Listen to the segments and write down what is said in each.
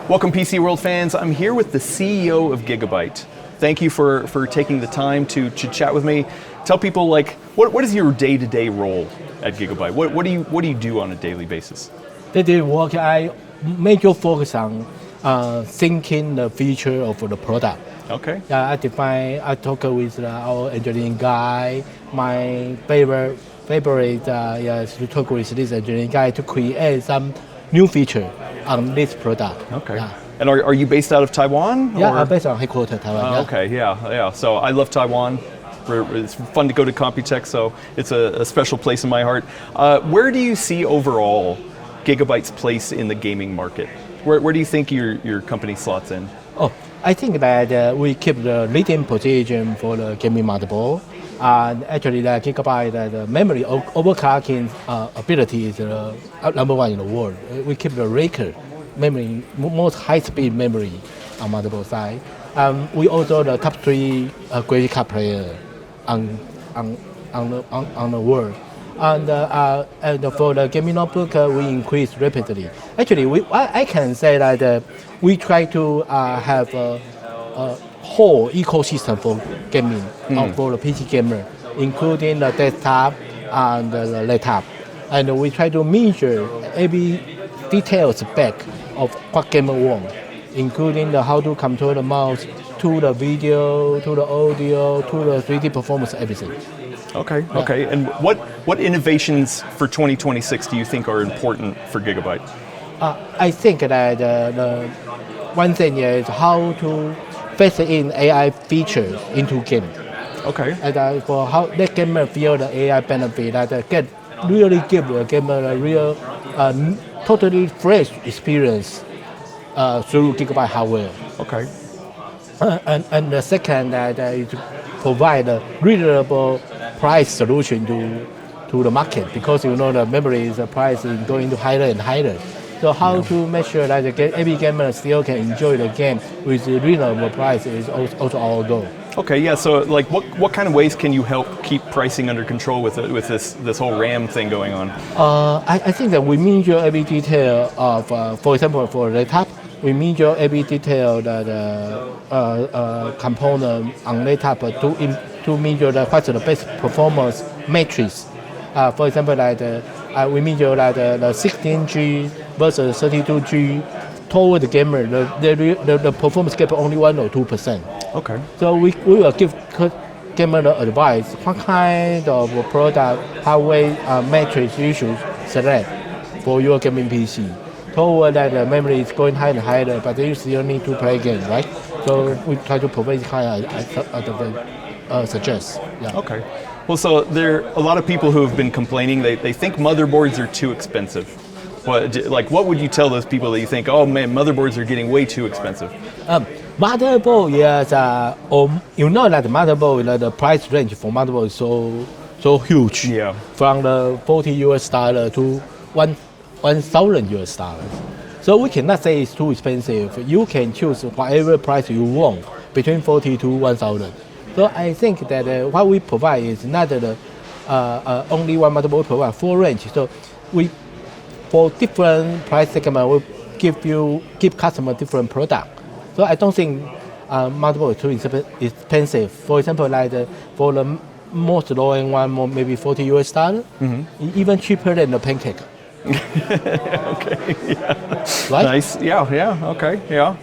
Welcome PCWorld fans, I'm here with the CEO of Gigabyte. Thank you for taking the time to chat with me. Tell people, like, what is your day-to-day role at Gigabyte? What do you do on a daily basis? Day-to-day work, I major focus on thinking the feature of the product. Okay. I talk with our engineering guy. My favorite is to talk with this engineering guy to create some new feature on this product. Okay. Yeah. And are you based out of Taiwan? Yeah, I'm based on headquarters Taiwan. Okay, yeah. So I love Taiwan. It's fun to go to Computex, so it's a special place in my heart. Where do you see overall Gigabyte's place in the gaming market? Where do you think your company slots in? Oh, I think that we keep the leading position for the gaming motherboard. Actually, the Gigabyte, the memory overclocking ability is number one in the world. We keep the record memory, most high-speed memory on motherboard side. We also the top 3 graphics card player on the world. And for the gaming notebook, we increase rapidly. Actually, I can say that we try to have a whole ecosystem for gaming, for the PC gamer, including the desktop and the laptop. And we try to measure every detail spec of what gamer want, including how to control the mouse, to the video, to the audio, to the 3D performance, everything. Okay, yeah. Okay. And what innovations for 2026 do you think are important for Gigabyte? I think that the one thing is how to phase in AI features into game. Okay. And for how let gamer feel the AI benefit, that really give the gamer a real, totally fresh experience through Gigabyte hardware. Okay. And the second is to provide a reasonable price solution to the market, because the memory price is going to higher and higher. So how to make sure that every gamer still can enjoy the game with a reasonable price is also our goal. Okay, yeah. So, like, what kind of ways can you help keep pricing under control with this whole RAM thing going on? I think that we measure every detail of, for example, for laptop, we measure every detail that component on laptop to measure what's the best performance matrix. For example, we measure the 16G versus 32G toward the gamer. The performance gap only 1 or 2%. Okay. So we will give gamer the advice what kind of product hardware matrix you should select for your gaming PC. Toward that the memory is going higher and higher, but you still need to play game, right? So we try to provide kind of suggest. Yeah. Okay. Well, so there are a lot of people who have been complaining. They think motherboards are too expensive. What would you tell those people that you think, oh man, motherboards are getting way too expensive? Motherboard, yes. That the motherboard, the price range for motherboard is so huge. Yeah. From the $40 to $1,000. So we cannot say it's too expensive. You can choose whatever price you want between 40 to 1,000. So I think that what we provide is not only one motherboard. We provide full range. So for different price segment, we give customer different product. So I don't think motherboard is too expensive. For example, for the most low-end one, maybe $40, even cheaper than the pancake. Okay. Yeah. Right? Nice. Yeah. Okay. Yeah.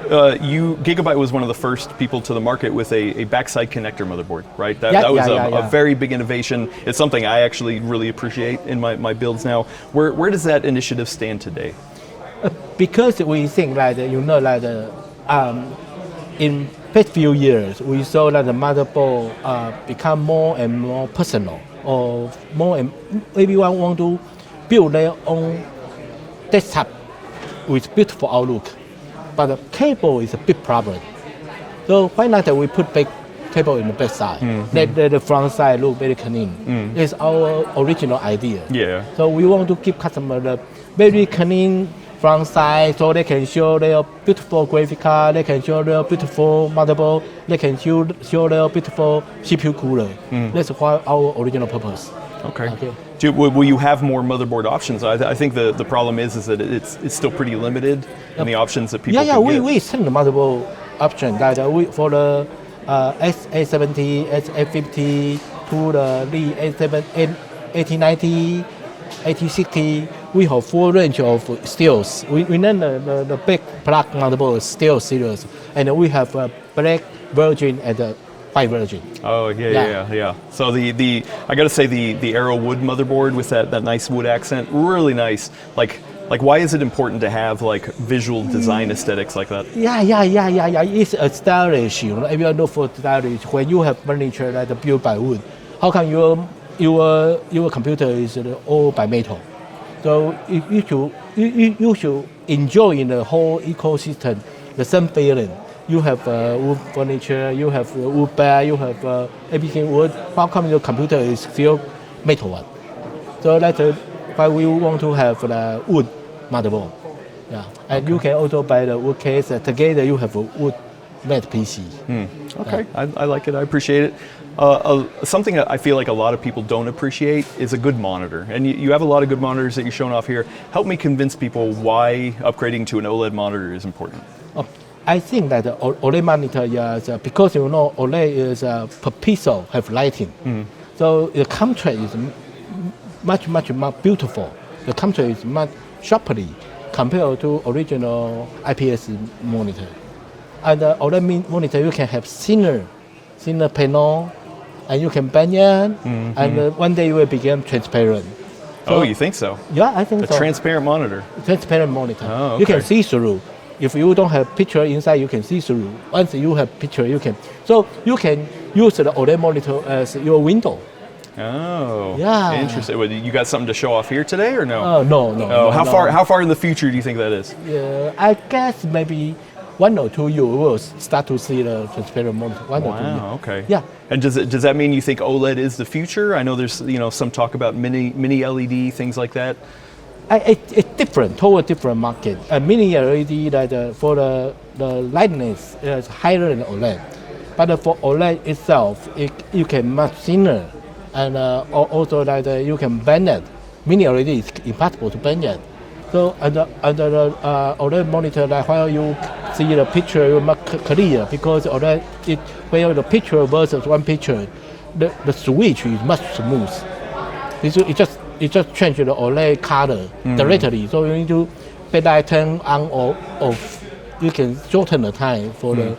Gigabyte was one of the first people to the market with a backside connector motherboard, right? That was a very big innovation. It's something I actually really appreciate in my builds now. Where does that initiative stand today? Because we think in past few years, we saw that the motherboard become more and more personal, or everyone want to build their own desktop with beautiful outlook. But the cable is a big problem. So why not we put big cable in the back side? Let the front side look very clean. It's our original idea. Yeah. So we want to give customer the very clean front side, so they can show their beautiful graphic card, they can show their beautiful motherboard, they can show their beautiful CPU cooler. That's why our original purpose. Okay. Will you have more motherboard options? I think the problem is that it's still pretty limited in the options that people can get. We send the motherboard option that we for the A70, A50 to the A7, A8090, A8060. We have full range of steels. We name the big black motherboard steel series, and we have a black version and a white version. Oh yeah. So the I gotta say the Arrow wood motherboard with that nice wood accent, really nice. Like why is it important to have like visual design aesthetics like that? Yeah. It's a stylish. If you look for stylish, when you have furniture that is built by wood, how come your computer is all by metal? So you should enjoy in the whole ecosystem the same feeling. You have wood furniture, you have wood bed, you have everything wood. How come your computer is still metal one? So that's why we want to have the wood motherboard. Yeah, and you can also buy the wood case. Together you have a wood made PC. Okay, yeah. I like it. I appreciate it. Something that I feel like a lot of people don't appreciate is a good monitor. And you have a lot of good monitors that you're showing off here. Help me convince people why upgrading to an OLED monitor is important. I think that the OLED monitor is because OLED is per pixel have lighting. So the contrast is much more beautiful. The contrast is much sharply compared to original IPS monitor. And the OLED monitor you can have thinner panel, and you can bend it, and one day it will become transparent. So, you think so? Yeah, I think so. A transparent monitor. Transparent monitor. Oh, okay. You can see through. If you don't have picture inside, you can see through. Once you have picture, you can. So you can use the OLED monitor as your window. Oh, yeah. Interesting. You got something to show off here today, or no? No. Oh, how far in the future do you think that is? Yeah, I guess maybe 1 or 2 years will start to see the transparent monitor. 1 or 2 years. Wow. Okay. Yeah. And does that mean you think OLED is the future? I know there's some talk about mini LED, things like that. It's different, toward different market. A mini LED that for the lightness is higher than OLED, but for OLED itself, you can much thinner, and also that you can bend it. Mini LED is impossible to bend it. So under the OLED monitor, like while you see the picture, you much clear because OLED where the picture versus one picture, the switch is much smooth. It just change the OLED color directly. So you need to backlight turn on or off. You can shorten the time for the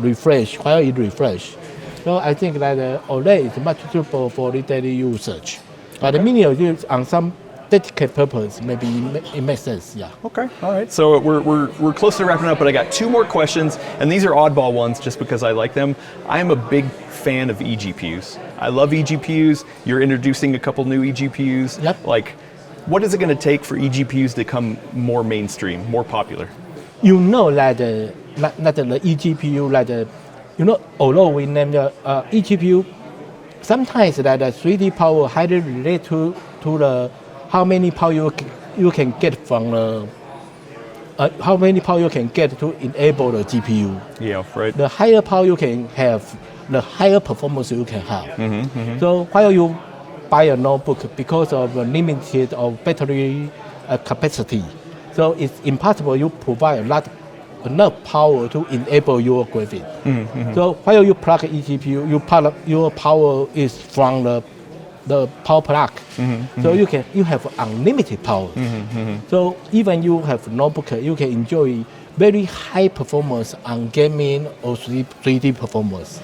refresh while it refresh. So I think that OLED is much suitable for the daily usage. But the mini LED on some dedicated purpose, maybe it makes sense. Yeah. Okay. All right. So we're close to wrapping up, but I got 2 more questions, and these are oddball ones just because I like them. I am a big fan of eGPUs. I love eGPUs. You're introducing a couple new eGPUs. Yep. Like, what is it going to take for eGPUs to become more mainstream, more popular? You know that the eGPU, although we name the eGPU, sometimes that the 3D power highly related to the how many power you can get from the how many power you can get to enable the GPU. Yeah, right. The higher power you can have, the higher performance you can have. So while you buy a notebook, because of the limited of battery capacity, so it's impossible you provide enough power to enable your graphics. So while you plug eGPU, your power is from the power plug. So you have unlimited power. So even you have notebook, you can enjoy very high performance on gaming or 3D performance.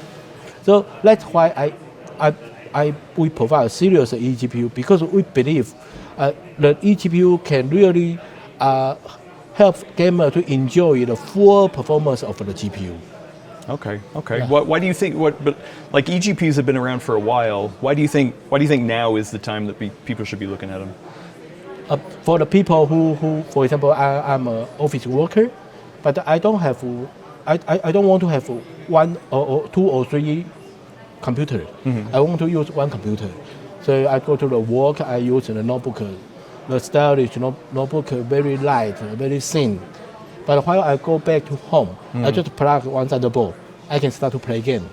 So that's why we provide a serious eGPU, because we believe the eGPU can really help gamers to enjoy the full performance of the GPU. Okay. Yeah. Why do you think? But like eGPUs have been around for a while. Why do you think now is the time that people should be looking at them? For the people who, for example, I'm an office worker, but I don't want to have 1 or 2 or 3 computers. I want to use 1 computer. So I go to the work. I use the notebook. The stylish notebook, very light, very thin. But while I go back to home, I just plug one Thunderbolt. I can start to play game.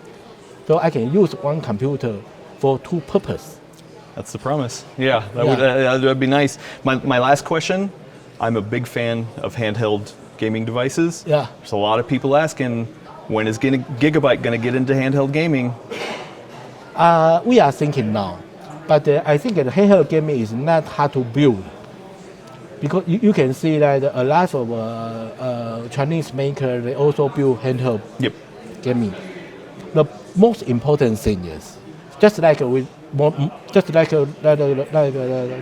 So I can use 1 computer for 2 purposes. That's the promise. Yeah, that'd be nice. My last question, I'm a big fan of handheld gaming devices. Yeah. There's a lot of people asking, when is Gigabyte going to get into handheld gaming? We are thinking now, but I think that handheld gaming is not hard to build. Because you can see that a lot of Chinese makers, they also build handheld Yep. gaming. The most important thing is, just like a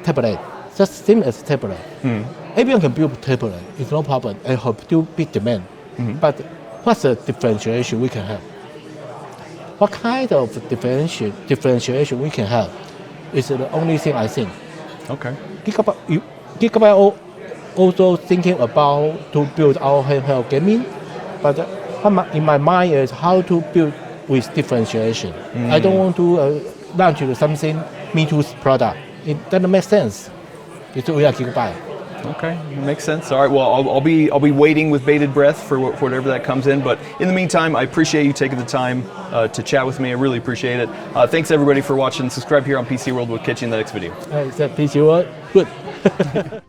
tablet, just same as tablet. Everyone can build tablet, it's no problem. I have still big demand. But what's the differentiation we can have? What kind of differentiation we can have is the only thing I think. Okay. Gigabyte also thinking about to build our handheld gaming, but in my mind is how to build with differentiation. I don't want to launch something Me Too product. It doesn't make sense. Because we are Gigabyte. Okay, makes sense. All right, well, I'll be waiting with bated breath for whatever that comes in. But in the meantime, I appreciate you taking the time to chat with me. I really appreciate it. Thanks everybody for watching. Subscribe here on PC World. We'll catch you in the next video. It's a PCWorld. Good.